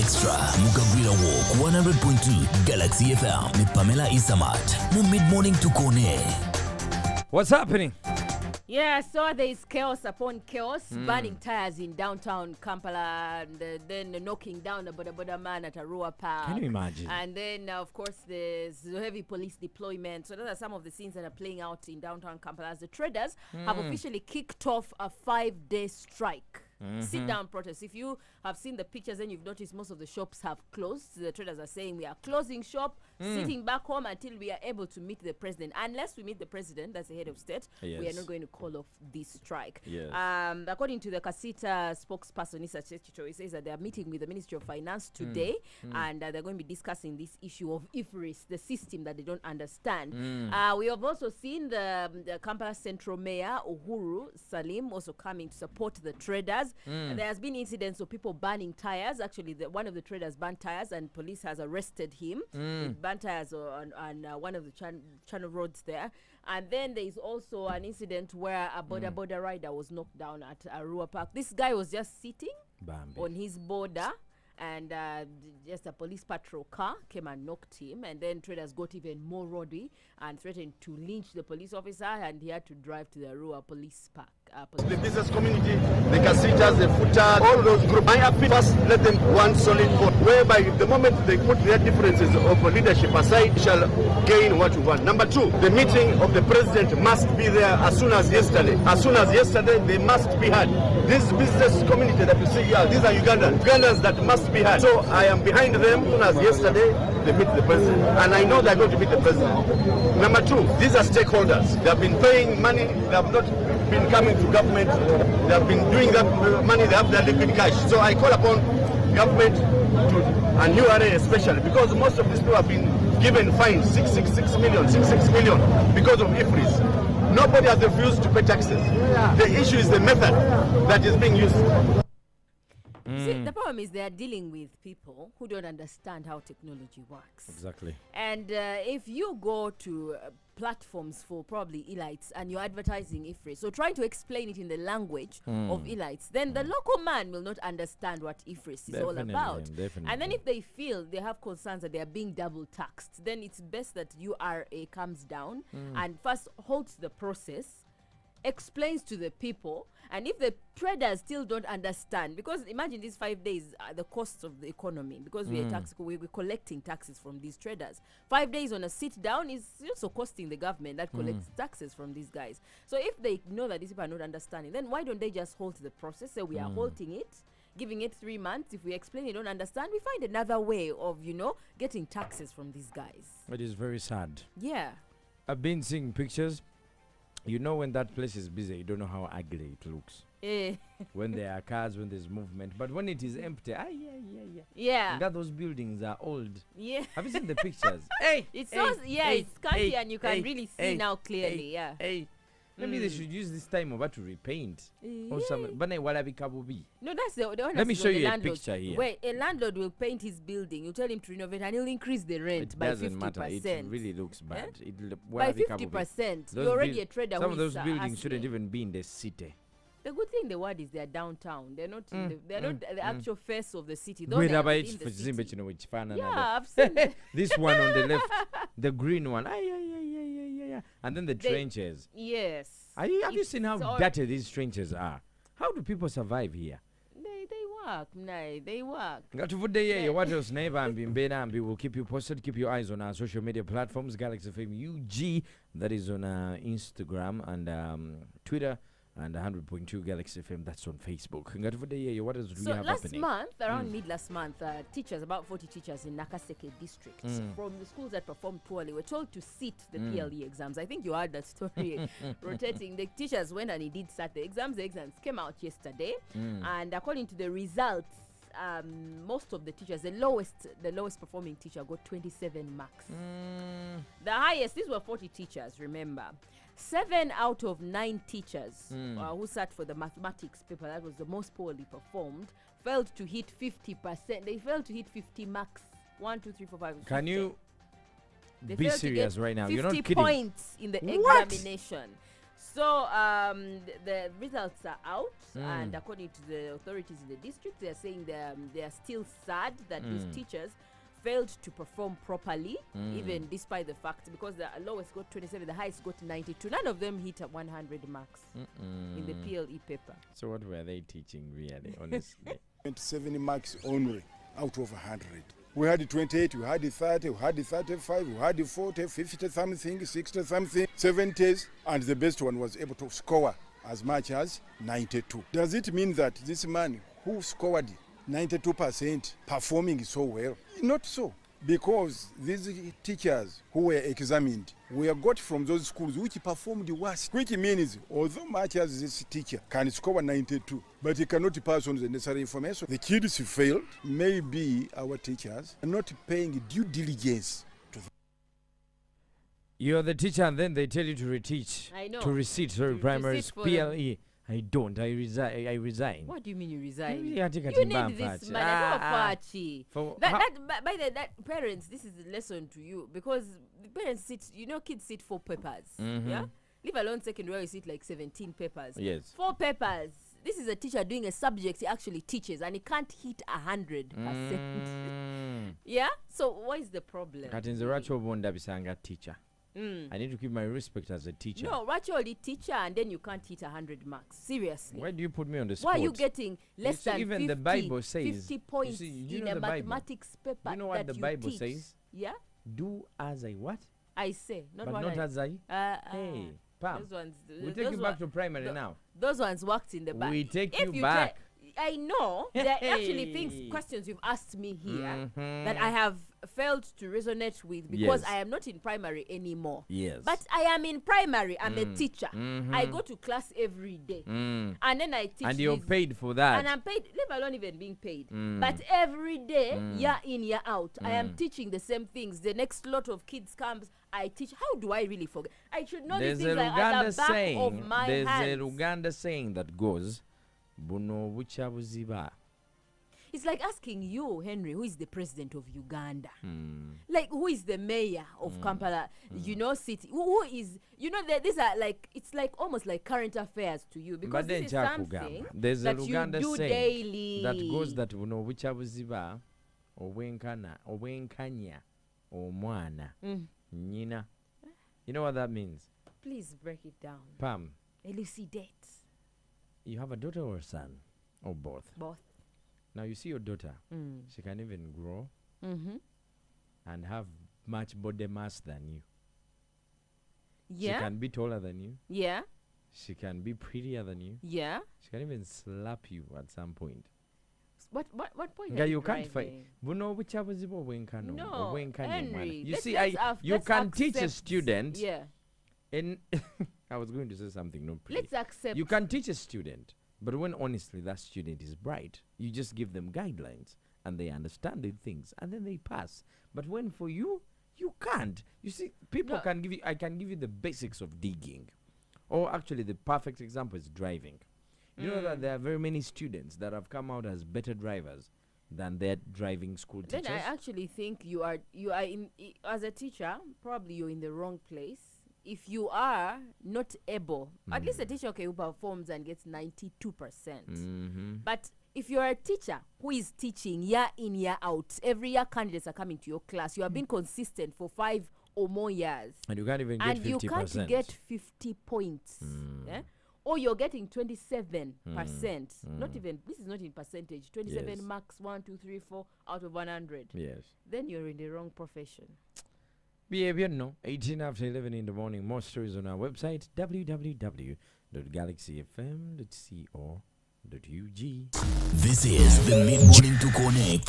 Extra Agagwirawo 100.2 Galaxy FM with Pamela Isamat. Mid-morning to Kone. What's happening? Yeah, so there is chaos upon chaos, burning tires in downtown Kampala, and then knocking down a boda man at Arua Park. Can you imagine? And then, of course, there's heavy police deployment. So those are some of the scenes that are playing out in downtown Kampala as the traders have officially kicked off a 5-day strike. Sit-down protest. If you have seen the pictures, then you've noticed most of the shops have closed. The traders are saying we are closing shop, sitting back home until we are able to meet the president. Unless we meet the president, that's the head of state, we are not going to call off this strike. Yes. According to the Kasita spokesperson, Issa Chechicho, he says that they are meeting with the Ministry of Finance today, and they're going to be discussing this issue of IFRIS, the system that they don't understand. We have also seen the Kampala Central Mayor, Uhuru Salim, also coming to support the traders. There has been incidents of people burning tires. Actually, one of the traders burned tires, and police has arrested him. He burned tires on one of the channel roads there. And then there is also an incident where a border rider was knocked down at Arua Park. This guy was just sitting on his border, and just a police patrol car came and knocked him, and then traders got even more rowdy and threatened to lynch the police officer, and he had to drive to the Arua police park. The business community, the casitas, the footers, all those groups, I have first let them one solid vote, whereby the moment they put their differences of leadership aside, shall gain what we want. Number two, the meeting of the president must be there as soon as yesterday. As soon as yesterday, they must be heard. This business community that you see here, these are Ugandans that must be heard. So I am behind them. As soon as yesterday, they meet the president. And I know they're going to meet the president. Number two, these are stakeholders. They have been paying money. They have not been coming to government. They have been doing that money. They have their liquid cash. So I call upon government to, and URA especially, because most of these people have been given fines, 666 million because of IFRIS. Nobody has refused to pay taxes. The issue is the method that is being used. See, the problem is they are dealing with people who don't understand how technology works. Exactly. And if you go to platforms for probably elites and you're advertising IFRIS, so trying to explain it in the language of elites, then the local man will not understand what IFRIS is all about. Definitely. And then if they feel they have concerns that they are being double taxed, then it's best that URA comes down and first halts the process, explains to the people, and if the traders still don't understand, because imagine these 5 days the costs of the economy, because we're collecting taxes from these traders. 5 days on a sit down is also costing the government that collects taxes from these guys. So if they know that these people are not understanding, then why don't they just halt the process? So we are halting it, giving it 3 months. If we explain they don't understand, we find another way of getting taxes from these guys. It is very sad. Yeah. I've been seeing pictures. When that place is busy, you don't know how ugly it looks. When there are cars, when there's movement. But when it is empty, Yeah. And that those buildings are old. Yeah. Have you seen the pictures? It's scanty, and you can really see now clearly. Maybe they should use this time over to repaint or something. But No, that's the one. Let me show you a landlord. picture here. Where a landlord will paint his building, you tell him to renovate, and he'll increase the rent It by doesn't 50%. matter. It really looks bad. By 50%. You're already a trader. Some of who is, those buildings hustling. shouldn't even be in the city. The good thing in the word is they're downtown. They're not. They're not the actual face of the city. Though Wait, they are about within the city. Yeah, I've seen. this one on the left, the green one. And then the trenches. Yes. Have you seen how dirty these trenches are? How do people survive here? They work. Got to put the year. What else? We will keep you posted. Keep your eyes on our social media platforms. Galaxy FM UG. That is on Instagram and Twitter. And 100.2 Galaxy FM, that's on Facebook. What else do we have happening? Around mid last month, teachers, about 40 teachers in Nakaseke district from the schools that performed poorly were told to sit the PLE exams. I think you heard that story rotating. The teachers went and he did start the exams. The exams came out yesterday. And according to the results, most of the teachers, the lowest performing teacher got 27 marks. The highest, these were 40 teachers, remember. 7 out of 9 teachers who sat for the mathematics paper, that was the most poorly performed, failed to hit 50%. They failed to hit 50 marks. 1, 2, 3, 4, 5. 50. Can you be serious right now? You're not kidding. 50 points in the examination. So the results are out, and according to the authorities in the district, they are saying they are still sad that these teachers failed to perform properly, even despite the fact, because the lowest got 27, the highest got 92. None of them hit 100 marks in the PLE paper. So what were they teaching really, honestly? 27 marks only out of 100. We had 28, we had 30, we had 35, we had 40, 50 something, 60 something, 70s, and the best one was able to score as much as 92. Does it mean that this man who scored 92% performing so well? Not so, because these teachers who were examined were got from those schools which performed worse, which means although much as this teacher can score 92, but he cannot pass on the necessary information, the kids failed. Maybe our teachers are not paying due diligence to them. You're the teacher and then they tell you to reteach. I know. To receipt, sorry, To primary receipt for PLE. I don't. I resign. What do you mean you resign? Yeah, I think I You can need ban this Fachi. man. For By that parents, this is a lesson to you, because the parents sit, kids sit 4 papers. Yeah, leave alone secondary where you sit like 17 papers. Yes. 4 papers. This is a teacher doing a subject he actually teaches, and he can't hit 100%. Yeah. So what is the problem? Katinze Racho Bonda Bisanga teacher. I need to keep my respect as a teacher. No, actually teacher, and then you can't hit 100 marks. Seriously. Why do you put me on the spot? Why are you getting less than even 50, the Bible says, 50 points you in know a the Bible. mathematics paper? You know what that the Bible teach? says? Yeah, Do as I what? I say, not But what not I. as I. Hey, Pam. Those ones. We take you back to primary now. Those ones worked in the back. We take If you back. I know there are actually Hey. questions you've asked me here that I have failed to resonate with, because Yes. I am not in primary anymore. Yes. But I am in primary. I'm a teacher. I go to class every day, and then I teach. And you're these- paid for that. And I'm paid, leave alone even being paid. But every day, year in, year out, I am teaching the same things. The next lot of kids comes, I teach. How do I really forget? I should know There's these a things like at Luganda the back saying. of my There's a hands. Luganda saying that goes, "Buno bucha buziba." It's like asking you, Henry, who is the president of Uganda? Like, who is the mayor of Kampala, city? Who is, these are like, it's like almost like current affairs to you, because But this then is something Chakugamba, there's a that you Luganda do saying daily. that goes that buno bucha buziba, owenkanya, omwana, nyina. You know what that means? Please break it down. Pam, Elucidate. you have a daughter or a son? Or both? Both. Now you see your daughter, she can even grow and have much body mass than you. Yeah. She can be taller than you. Yeah. She can be prettier than you. Yeah. She can even slap you at some point. What point? Yeah, are you can't fight. driving? Buno buchabuzibo wenkano. No, Henry. You let's- see, let's you let's can teach a accept- student. Yeah. And I was going to say something, no, please. Let's accept. You can teach a student, but when honestly that student is bright, you just give them guidelines and they understand the things and then they pass. But when for you, you can't. You see, people No. can give you, I can give you the basics of digging. Or actually the perfect example is driving. You know that there are very many students that have come out as better drivers than their driving school teachers. Then I actually think you are as a teacher, probably you're in the wrong place. If you are not able, at least a teacher who performs and gets 92%. But if you're a teacher who is teaching year in, year out, every year candidates are coming to your class, you have been consistent for 5 or more years. And you can't even get 50%. And you can't get 50 points. Yeah? Or you're getting 27%. Not even, this is not in percentage. 27 Yes. marks, 1, 2, 3, 4 out of 100. Yes. Then you're in the wrong profession. Behavior, no. 18 after 11 in the morning. More stories on our website, www.galaxyfm.co.ug. This is the Mid Morning to Connect.